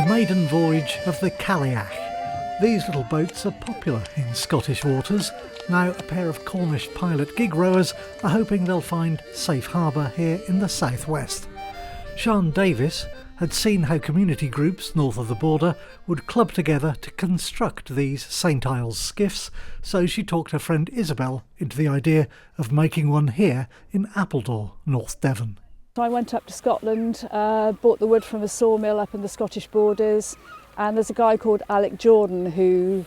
maiden voyage of the Caliach. These little boats are popular in Scottish waters. Now a pair of Cornish pilot gig rowers are hoping they'll find safe harbour here in the southwest. Sian Davis had seen how community groups north of the border would club together to construct these St Iles skiffs, so she talked her friend Isabel into the idea of making one here in Appledore, North Devon. I went up to Scotland, bought the wood from a sawmill up in the Scottish borders, and there's a guy called Alec Jordan who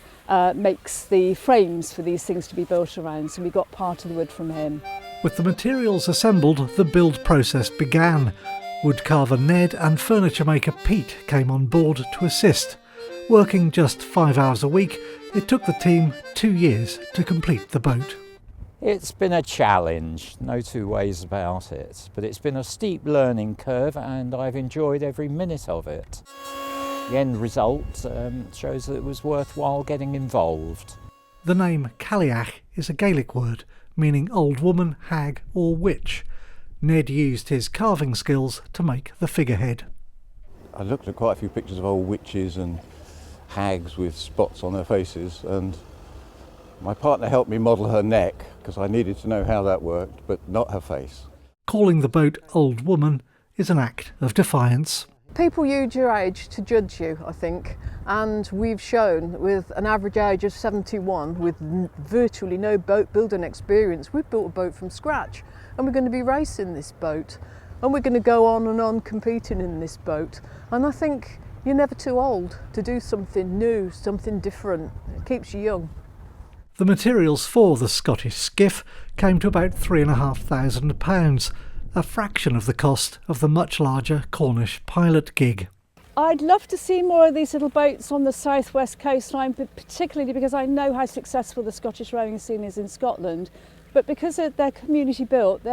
makes the frames for these things to be built around, so we got part of the wood from him. With the materials assembled, the build process began. Woodcarver Ned and furniture maker Pete came on board to assist. Working just 5 hours a week, it took the team 2 years to complete the boat. It's been a challenge, no two ways about it, but it's been a steep learning curve and I've enjoyed every minute of it. The end result shows that it was worthwhile getting involved. The name Caliach is a Gaelic word meaning old woman, hag or witch. Ned used his carving skills to make the figurehead. I looked at quite a few pictures of old witches and hags with spots on their faces, and my partner helped me model her neck because I needed to know how that worked, but not her face. Calling the boat Old Woman is an act of defiance. People use your age to judge you, I think, and we've shown with an average age of 71 with virtually no boat building experience, we've built a boat from scratch and we're going to be racing this boat and we're going to go on and on competing in this boat, and I think you're never too old to do something new, something different. It keeps you young. The materials for the Scottish skiff came to about £3,500, a fraction of the cost of the much larger Cornish pilot gig. I'd love to see more of these little boats on the southwest coastline, but particularly because I know how successful the Scottish rowing scene is in Scotland. But because they're community built,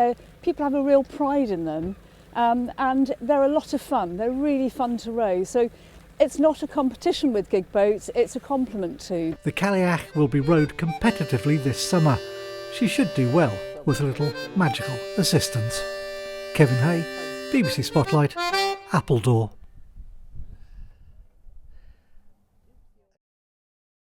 people have a real pride in them, and they're a lot of fun. They're really fun to row. So it's not a competition with gig boats, it's a complement to. The Caliach will be rowed competitively this summer. She should do well with a little magical assistance. Kevin Hay, BBC Spotlight, Appledore.